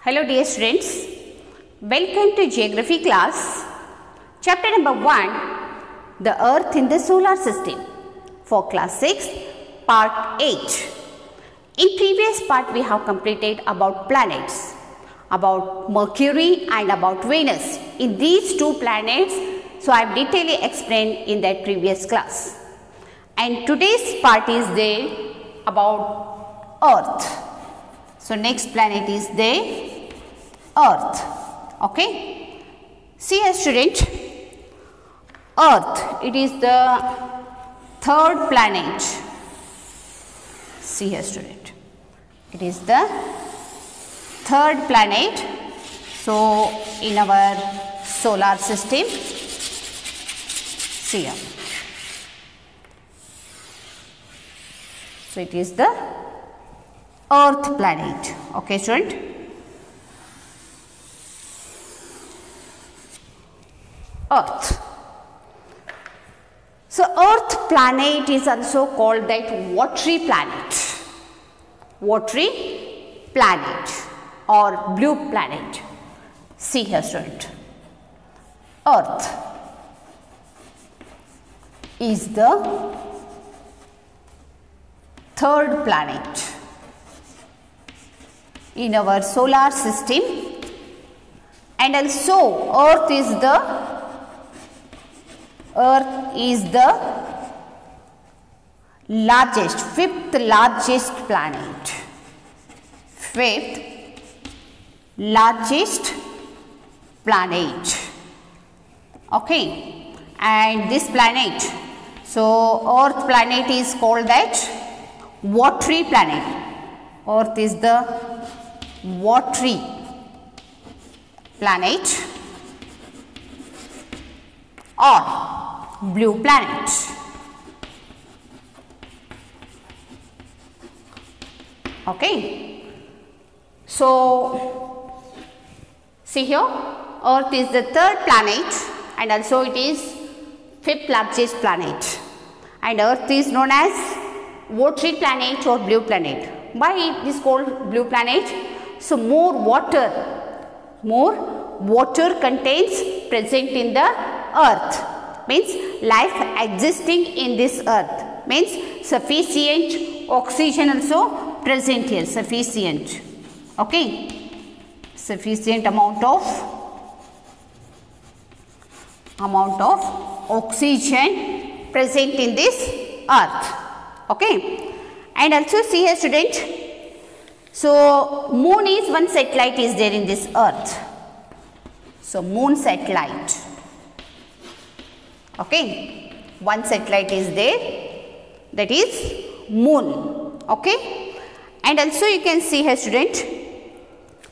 Hello dear students, welcome to geography class. Chapter number 1, the earth in the solar system, for class 6, part 8. In previous part we have completed about planets, about Mercury and about Venus. In these two planets, so I have detailedly explained in that previous class. And today's part is there about earth. So next planet is there, earth. Okay. See here student, earth, it is the third planet. See here student, it is the third planet. So in our solar system, see here. So it is the earth planet. Okay student. Earth. So earth planet is also called that watery planet. Watery planet or blue planet. See here student. Earth is the third planet in our solar system, and also earth is the largest, fifth largest planet. Fifth largest planet. Okay. And this planet, so earth planet is called that watery planet. Earth is the watery planet or blue planet. Okay. So see here, earth is the third planet and also it is fifth largest planet, and earth is known as watery planet or blue planet. Why it is called blue planet? So more water contains present in the earth, means life existing in this earth, means sufficient oxygen also present here, sufficient. Okay, sufficient amount of oxygen present in this earth. Okay. And also see here student, so moon is one satellite is there in this earth. So moon satellite. Okay, one satellite is there, that is moon. Okay. And also you can see here student,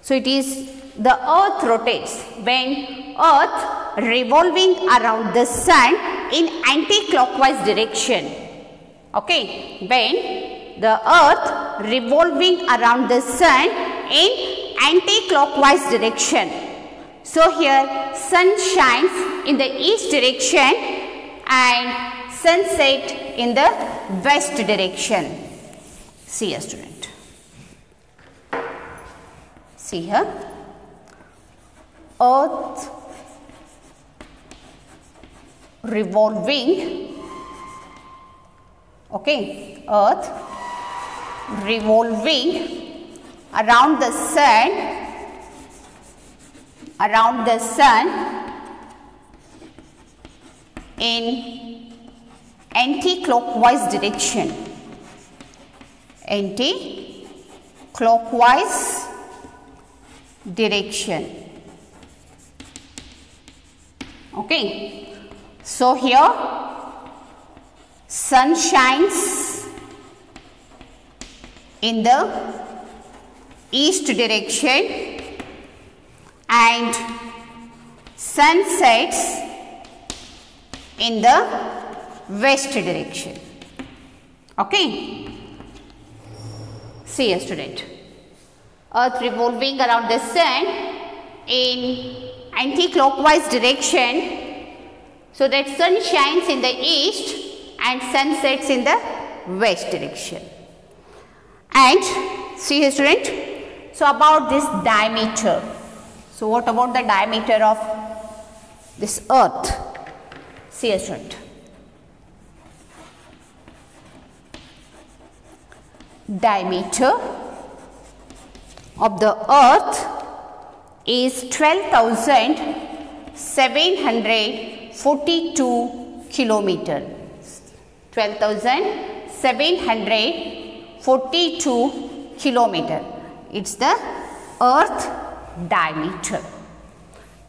so it is the earth rotates when earth revolving around the sun in anti-clockwise direction. Okay, when the earth revolving around the sun in anti-clockwise direction. So here sun shines in the east direction and sunset in the west direction. See here student. See here, earth revolving, okay, earth revolving around the sun in anti-clockwise direction. Anti-clockwise direction. Okay. So here sun shines in the east direction and sun sets in the west direction. Okay. See here student, earth revolving around the sun in anti-clockwise direction, so that sun shines in the east and sun sets in the west direction. And see here student, So about this diameter. So what about the diameter of this earth? See a student. Diameter of the earth is 12,742 kilometer. 12,742 kilometer. It's the earth diameter.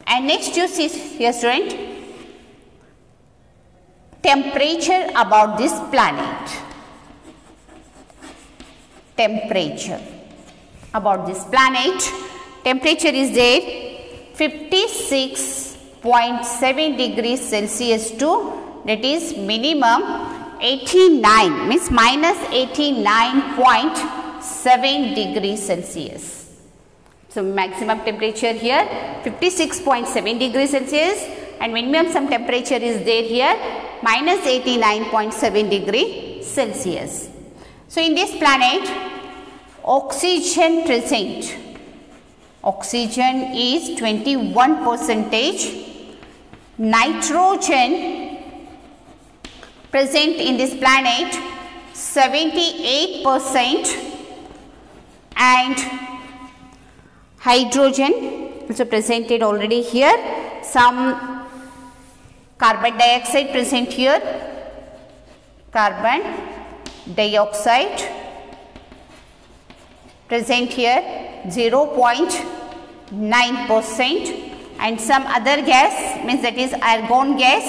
And next you see here student, temperature about this planet. Temperature about this planet. Temperature is there 56.7 degrees Celsius to, that is minimum 89, means minus 89.7 degrees Celsius. So maximum temperature here 56.7 degrees Celsius and minimum some temperature is there here minus 89.7 degree Celsius. So in this planet, oxygen present. Oxygen is 21%. Nitrogen present in this planet 78%, and hydrogen also presented already here. Some carbon dioxide present here. Carbon dioxide present here 0.9%, and some other gas, means that is argon gas.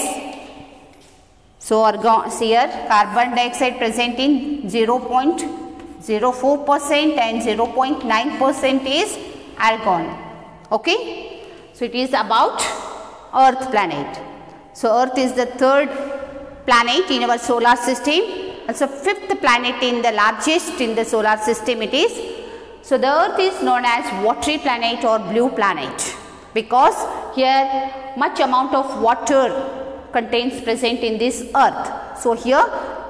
So argon here carbon dioxide present in 0.04% and 0.9% is argon. Okay. So it is about Earth planet. So Earth is the third planet in our solar system. Also fifth planet in the largest in the solar system it is. So the Earth is known as watery planet or blue planet because here much amount of water contains present in this Earth. So here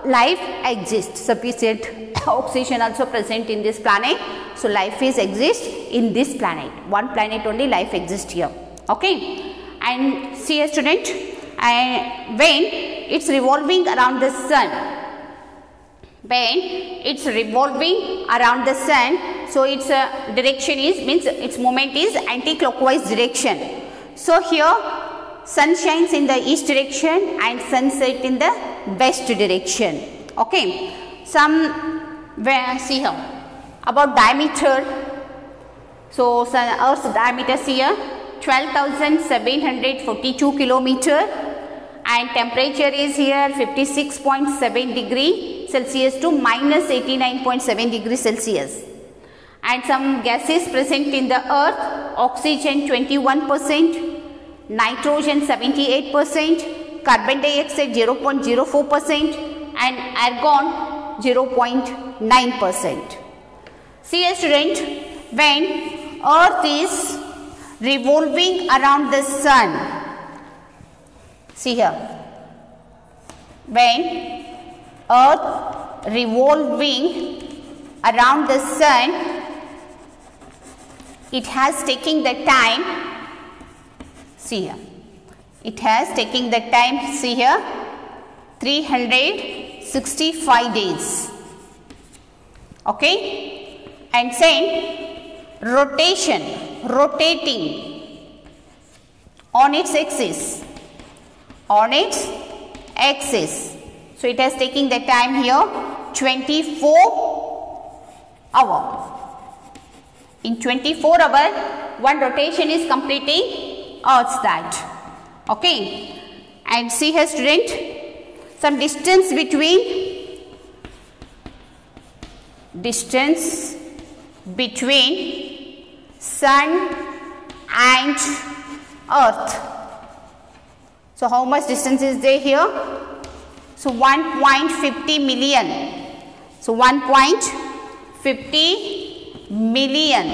life exists, sufficient oxygen also present in this planet. So life is exists in this planet. One planet only life exists here. Okay. And see a student, and when it's revolving around the sun, when it's revolving around the sun, so its direction is, means its movement is anti-clockwise direction. So here sun shines in the east direction and sunset in the west direction. Okay. Some, see here about diameter. So Earth's diameter here 12,742 kilometer, and temperature is here 56.7 degree Celsius to minus 89.7 degree Celsius. And some gases present in the Earth: oxygen 21%, nitrogen 78%, carbon dioxide 0.04% and argon 0.9%. See a student, when Earth is revolving around the sun, see here, when Earth revolving around the sun, it has taken the time, see here, it has taken the time, see here, 365 days. Okay. And saying rotating on its axis, so it has taken the time here 24 hours. In 24 hours, one rotation is completing Earth's that. Okay. And see here student, some distance between sun and Earth. So how much distance is there here? So 1.50 million. So 1.50 million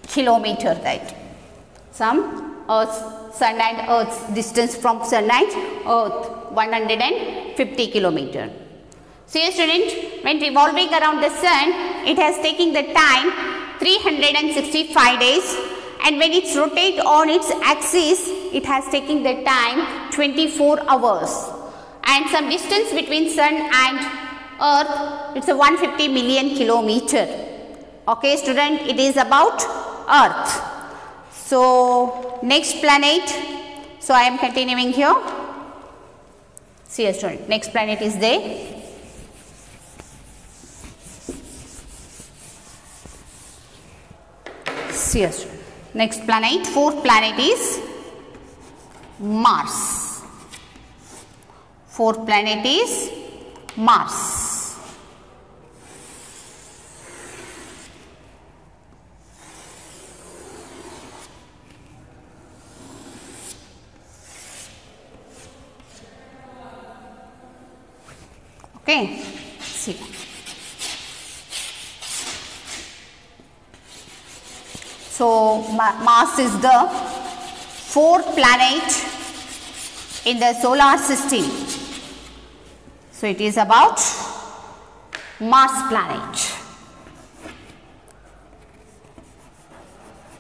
kilometer, that. Some Earth's, sun and Earth's distance from sun and Earth 150 kilometer. See student, when revolving around the sun, it has taken the time 365 days, and when it rotates on its axis, it has taken the time 24 hours. And some distance between sun and earth, it's a 150 million kilometer. Okay student, it is about earth. So next planet, so I am continuing here. See student, next planet is there. See student, next planet, fourth planet is Mars. Fourth planet is Mars. Okay, see. So Mars is the fourth planet in the solar system. So it is about Mars planet.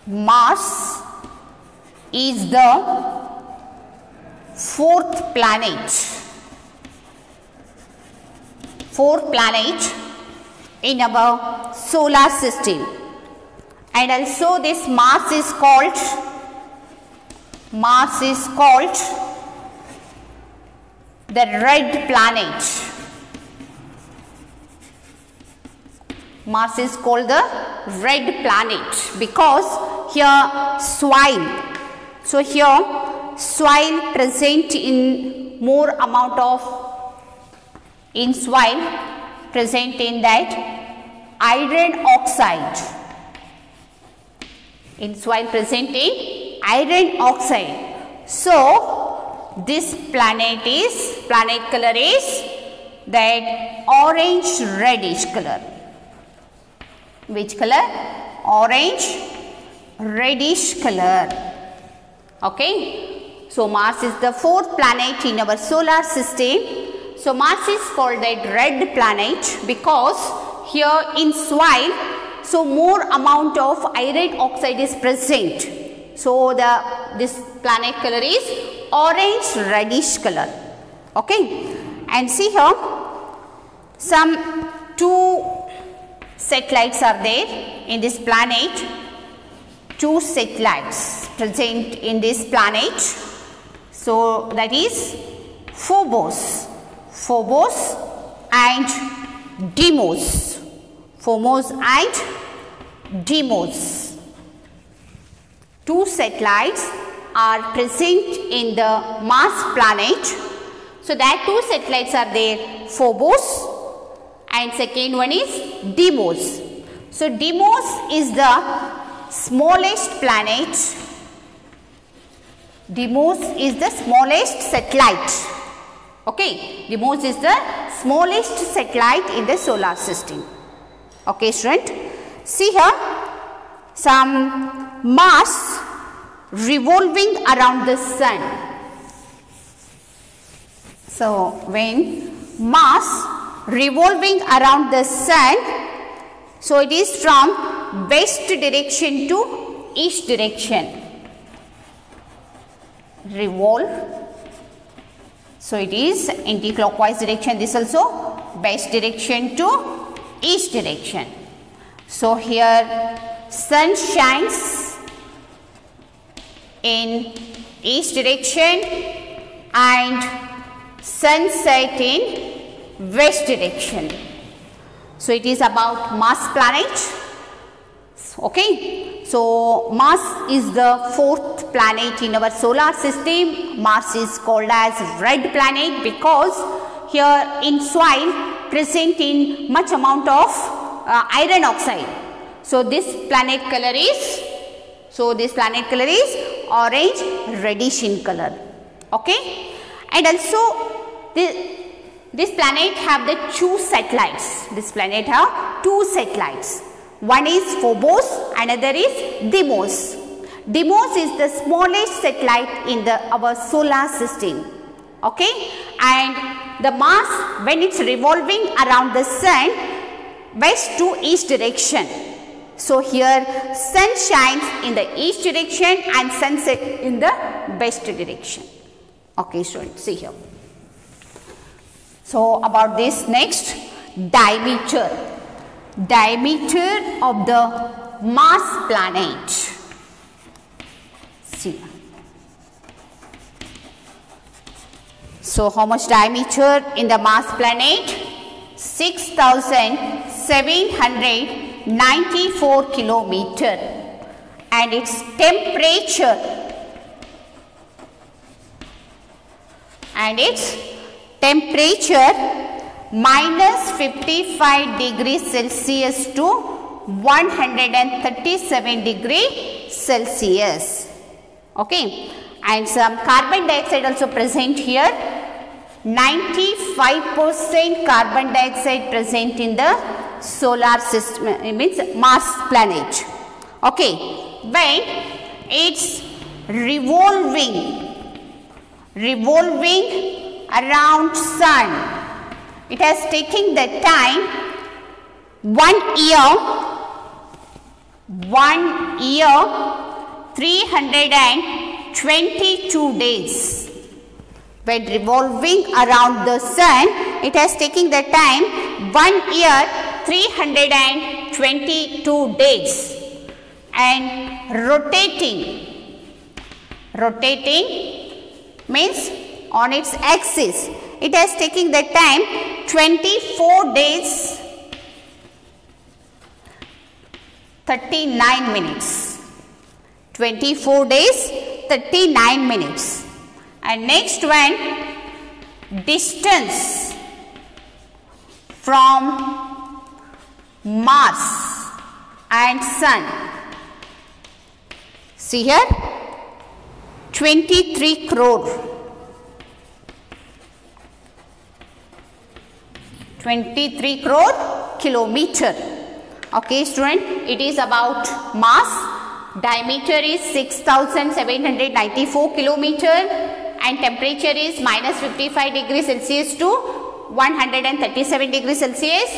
Mars is the fourth planet. Fourth planet in our solar system. And also this Mars is called the red planet. Mars is called the red planet because here soil. So here soil present in more amount of soil present in that iron oxide. In soil present in iron oxide. So this planet color is that orange reddish color. Which color? Orange reddish color. Okay. So Mars is the fourth planet in our solar system. So Mars is called that red planet because here in soil, so more amount of iron oxide is present. So this planet color is orange reddish color. Okay. And see here, some two satellites are there in this planet. Two satellites present in this planet. So that is Phobos and Deimos. Phobos and Deimos. Two satellites are present in the Mars planet. So that two satellites are there, Phobos and second one is Deimos. So Deimos is the smallest planet. Deimos is the smallest satellite. Okay, Deimos is the smallest satellite in the solar system. Okay student, see here some Mars revolving around the sun. So when Mars revolving around the sun, so it is from west direction to east direction. Revolve. So it is anti-clockwise direction, this also west direction to east direction. So here sun shines in east direction and sunset in west direction. So it is about Mars planet. Okay. So Mars is the fourth planet in our solar system. Mars is called as red planet because here in soil present in much amount of iron oxide. So this planet color is orange reddish in color. Okay. And also this planet have the two satellites. This planet have two satellites. One is Phobos, another is Deimos. Deimos is the smallest satellite in our solar system. Okay. And the mass when it's revolving around the sun west to east direction. So here sun shines in the east direction and sunset in the west direction. Okay students, see here. So about this next, diameter. Diameter of the Mars planet. See. So how much diameter in the Mars planet? 6,794 kilometer, and its temperature minus 55 degrees Celsius to 137 degrees Celsius. Okay, and some carbon dioxide also present here. 95% carbon dioxide present in the solar system, it means Mars planet. Okay, when it's revolving around sun, it has taken the time 1 year 322 days. When revolving around the sun, it has taken the time 1 year 322 days, and rotating means on its axis, it has taken the time 24 days 39 minutes. 24 days 39 minutes. And next one, distance from Mars and Sun. See here, 23 crore. 23 crore kilometer. Okay student, it is about Mars. Diameter is 6,794 kilometer, and temperature is minus 55 degrees Celsius to 137 degrees Celsius,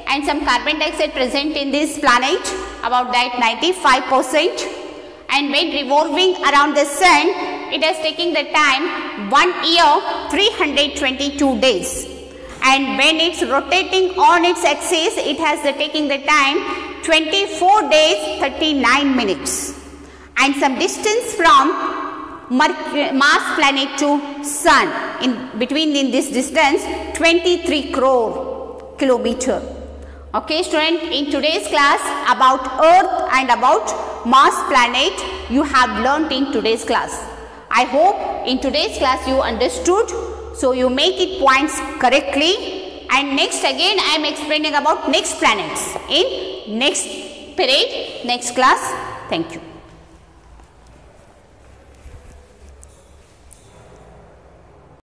and some carbon dioxide present in this planet, about that 95%, and when revolving around the sun, it has taken the time 1 year 322 days, and when it's rotating on its axis, it has taken the time 24 days 39 minutes, and some distance from Mars planet to Sun, in this distance 23 crore kilometer. Okay student, in today's class about Earth and about Mars planet you have learnt in today's class. I hope in today's class you understood, so you make it points correctly, and next again I am explaining about next planets in next period, next class. Thank you.